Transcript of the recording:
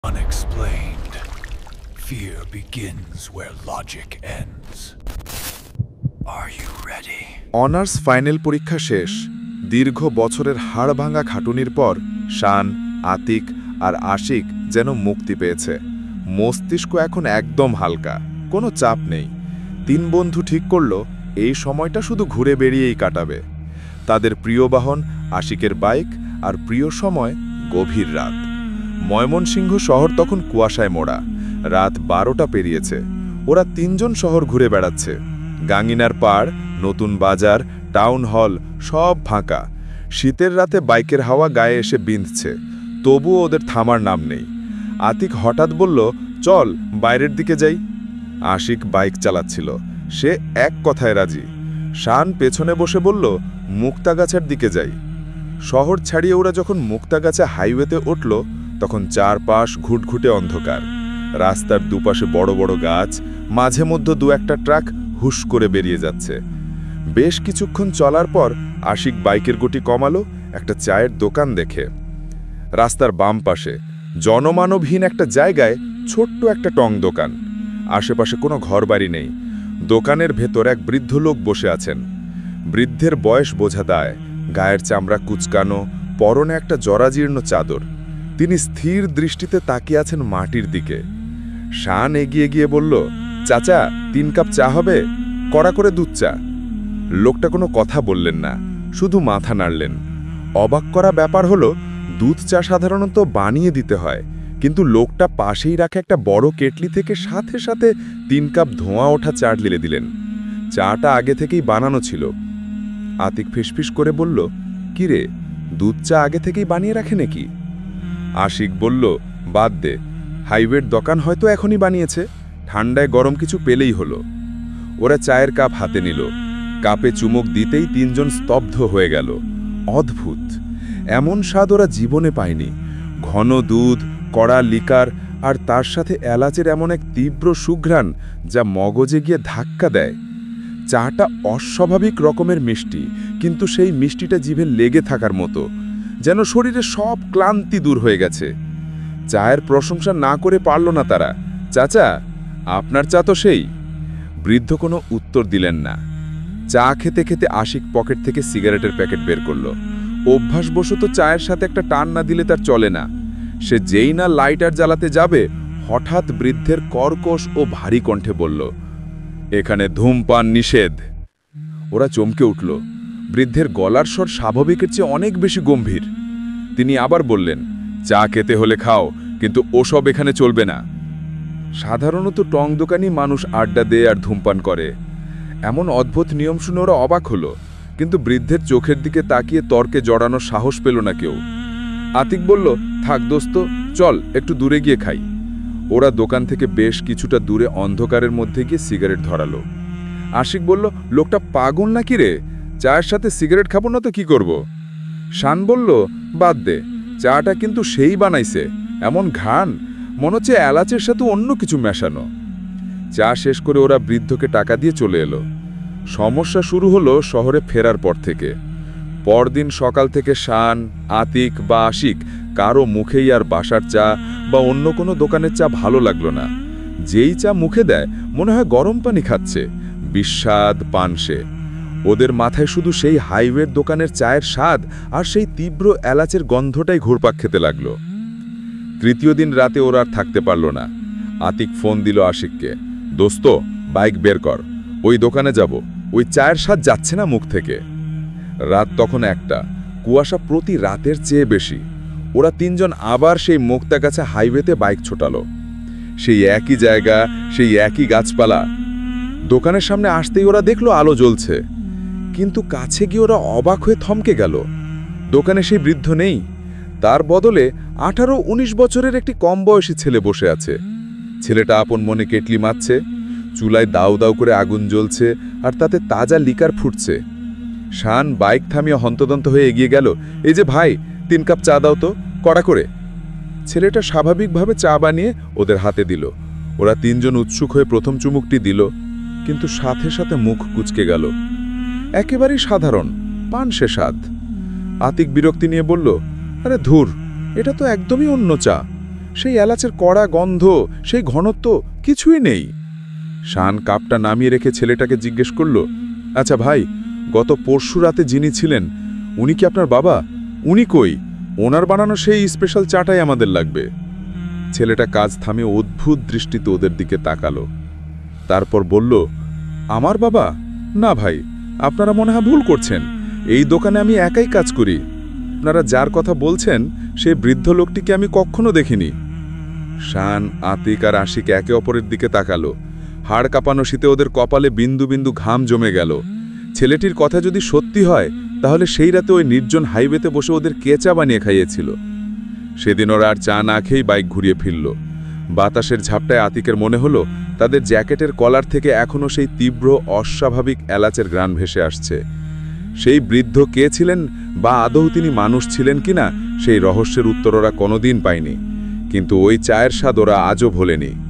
Unexplained. Fear begins where logic ends. Are you ready? Honours final পরীক্ষা শেষ। দীর্ঘ বছরের হাড়ভাঙা খাটুনির পর শান, আতিক আর আশিক যেন মুক্তি পেয়েছে। মস্তিষ্ক এখন একদম হালকা, কোনো চাপ নেই। তিন বন্ধু ঠিক করল এই সময়টা শুধু ঘুরে বেড়িয়েই কাটাবে। তাদের প্রিয় বাহন আশিকের বাইক, আর প্রিয় সময় গভীর রাত। ময়মনসিংহ শহর তখন কুয়াশায় মোড়া। রাত 12টা পেরিয়েছে। ওরা তিনজন শহর ঘুরে বেড়াচ্ছে। গাঙ্গিনার পাড়, নতুন বাজার, টাউন হল সব ফাঁকা। শীতের রাতে বাইকের হাওয়া গায়ে এসে বিঁধছে, তবুও ওদের থামার নাম নেই। আতিক হঠাৎ বলল, চল বাইরের দিকে যাই। আশিক বাইক চালাচ্ছিল, সে এক কথায় রাজি। শান পেছনে বসে বলল, মুক্তাগাছার দিকে যাই। শহর ছাড়িয়ে ওরা যখন মুক্তাগাছা হাইওয়েতে উঠল, তখন চারপাশ ঘুটঘুটে অন্ধকার। রাস্তার দুপাশে বড় বড় গাছ, মাঝে মধ্যে দু একটা ট্রাক হুশ করে বেরিয়ে যাচ্ছে। বেশ কিছুক্ষণ চলার পর আশিক বাইকের গতি কমালো একটা চায়ের দোকান দেখে। রাস্তার বাম পাশে জনমানবহীন একটা জায়গায় ছোট্ট একটা টং দোকান। আশেপাশে কোনো ঘরবাড়ি নেই। দোকানের ভেতর এক বৃদ্ধ লোক বসে আছেন। বৃদ্ধের বয়স বোঝা দায়, গায়ের চামড়া কুচকানো, পরনে একটা জরাজীর্ণ চাদর। তিনি স্থির দৃষ্টিতে তাকিয়ে আছেন মাটির দিকে। শান এগিয়ে গিয়ে বলল, চাচা 3 কাপ চা হবে? কড়া করে দুধ চা। লোকটা কোনো কথা বললেন না, শুধু মাথা নাড়লেন। অবাক করা ব্যাপার হলো, দুধ চা সাধারণত বানিয়ে দিতে হয়, কিন্তু লোকটা পাশেই রাখা একটা বড় কেটলি থেকে সাথে সাথে 3 কাপ ধোঁয়া ওঠা চা ঢেলে দিলেন। চাটা আগে থেকেই বানানো ছিল। আতিক ফিসফিস করে বলল, কিরে, দুধ চা আগে থেকেই বানিয়ে রাখে নাকি? আশিক বলল, বাদ দে, হাইওয়ের দোকান হয়তো এখনই বানিয়েছে, ঠান্ডায় গরম কিছু পেলেই হলো। ওরা চায়ের কাপ হাতে নিল। কাপে চুমুক দিতেই তিনজন স্তব্ধ হয়ে গেল। অদ্ভুত, এমন স্বাদ ওরা জীবনে পায়নি। ঘন দুধ, কড়া লিকার, আর তার সাথে এলাচের এমন এক তীব্র সুঘ্রাণ যা মগজে গিয়ে ধাক্কা দেয়। চাটা অস্বাভাবিক রকমের মিষ্টি, কিন্তু সেই মিষ্টিটা জিভে লেগে থাকার মতো, যেন শরীরে সব ক্লান্তি দূর হয়ে গেছে। চায়ের প্রশংসা না করে পারল না তারা। চাচা, আপনার চা তো সেই। বৃদ্ধ কোনো উত্তর দিলেন না। চা খেতে খেতে আশিক পকেট থেকে সিগারেটের প্যাকেট বের করল। অভ্যাসবশত চায়ের সাথে একটা টান না দিলে তার চলে না। সে যেই না লাইটার জ্বালাতে যাবে, হঠাৎ বৃদ্ধের কর্কশ ও ভারী কণ্ঠে বলল, এখানে ধূমপান নিষেধ। ওরা চমকে উঠল। বৃদ্ধের গলার স্বর স্বাভাবিকের চেয়ে অনেক বেশি গম্ভীর। তিনি আবার বললেন, চা খেতে হলে খাও, কিন্তু ওসব এখানে চলবে না। সাধারণত টং দোকানি মানুষ আড্ডা দেয় আর ধূমপান করে। এমন অদ্ভুত নিয়ম শুনে ওরা অবাক হলো, কিন্তু বৃদ্ধের চোখের দিকে তাকিয়ে তর্কে জড়ানোর সাহস পেল না কেউ। আতিক বলল, থাক দোস্ত, চল একটু দূরে গিয়ে খাই। ওরা দোকান থেকে বেশ কিছুটা দূরে অন্ধকারের মধ্যে গিয়ে সিগারেট ধরালো। আশিক বলল, লোকটা পাগল নাকি রে, চায়ের সাথে সিগারেট খাবো না তো কি করব? শান বলল, বাদ দে, চাটা কিন্তু সেই বানাইছে, এমন ঘ্রাণ, মনে হচ্ছে এলাচের সাথে অন্য কিছু মেশানো। চা শেষ করে ওরা বৃদ্ধকে টাকা দিয়ে চলে এলো। সমস্যা শুরু হলো শহরে ফেরার পর থেকে। পরদিন সকাল থেকে শান, আতিক বা আশিক কারো মুখেই আর বাসার চা বা অন্য কোনো দোকানের চা ভালো লাগলো না। যেই চা মুখে দেয় মনে হয় গরম পানি খাচ্ছে, বিস্বাদ পানসে। ওদের মাথায় শুধু সেই হাইওয়ের দোকানের চায়ের স্বাদ আর সেই তীব্র এলাচের গন্ধটাই ঘুরপাক খেতে লাগলো। তৃতীয় দিন রাতে ওরা আর থাকতে পারল না। আতিক ফোন দিল আশিককে, দোস্ত বাইক বের কর, ওই দোকানে যাব, ওই চায়ের স্বাদ যাচ্ছে না মুখ থেকে। রাত তখন 1টা, কুয়াশা প্রতি রাতের চেয়ে বেশি। ওরা তিনজন আবার সেই মুক্তাগাছা হাইওয়েতে বাইক ছোটালো। সেই একই জায়গা, সেই একই গাছপালা। দোকানের সামনে আসতেই ওরা দেখলো আলো জ্বলছে, কিন্তু কাছে গিয়ে ওরা অবাক হয়ে থমকে গেল। দোকানে সেই বৃদ্ধ নেই, তার বদলে 18-19 বছরের একটি কম বয়সী ছেলে বসে আছে। ছেলেটা আপন মনে কেটলি মারছে, চুলায় দাউ দাউ করে আগুন জ্বলছে আর তাতে তাজা লিকার ফুটছে। শান বাইক থামিয়ে হন্তদন্ত হয়ে এগিয়ে গেল, এই যে ভাই, 3 কাপ চা দাও তো, কড়া করে। ছেলেটা স্বাভাবিকভাবে চা বানিয়ে ওদের হাতে দিল। ওরা তিনজন উৎসুক হয়ে প্রথম চুমুকটি দিল, কিন্তু সাথে সাথে মুখ কুঁচকে গেল। একেবারেই সাধারণ পানসে স্বাদ। আতিক বিরক্তি নিয়ে বলল, আরে ধুর, এটা তো একদমই অন্য চা। সেই এলাচের কড়া গন্ধ, সেই ঘনত্ব কিছুই নেই। শান কাপটা নামিয়ে রেখে ছেলেটাকে জিজ্ঞেস করল, আচ্ছা ভাই, গত পরশু রাতে যিনি ছিলেন উনি কি আপনার বাবা? উনি কই? ওনার বানানো সেই স্পেশাল চাটাই আমাদের লাগবে। ছেলেটা কাজ থামিয়ে অদ্ভুত দৃষ্টিতে ওদের দিকে তাকালো। তারপর বলল, আমার বাবা? না ভাই, আপনারা মনে হয় ভুল করছেন। এই দোকানে আমি একাই কাজ করি। আপনারা যার কথা বলছেন সেই বৃদ্ধ লোকটিকে আমি কখনো দেখিনি। শান, আতিক আর আশিক একে অপরের দিকে তাকালো। হাড় কাঁপানো শীতে ওদের কপালে বিন্দু বিন্দু ঘাম জমে গেল। ছেলেটির কথা যদি সত্যি হয়, তাহলে সেই রাতে ওই নির্জন হাইওয়েতে বসে ওদের কেচা বানিয়ে খাইয়েছিল। সেদিন ওরা আর চা না খেয়েই বাইক ঘুরিয়ে ফিরল। বাতাসের ঝাপটায় আতিকের মনে হলো তাদের জ্যাকেটের কলার থেকে এখনও সেই তীব্র অস্বাভাবিক এলাচের ঘ্রাণ ভেসে আসছে। সেই বৃদ্ধ কে ছিলেন, বা আদৌ তিনি মানুষ ছিলেন কিনা, সেই রহস্যের উত্তর ওরা কোনোদিন পায়নি। কিন্তু ওই চায়ের স্বাদ ওরা আজও ভোলেনি।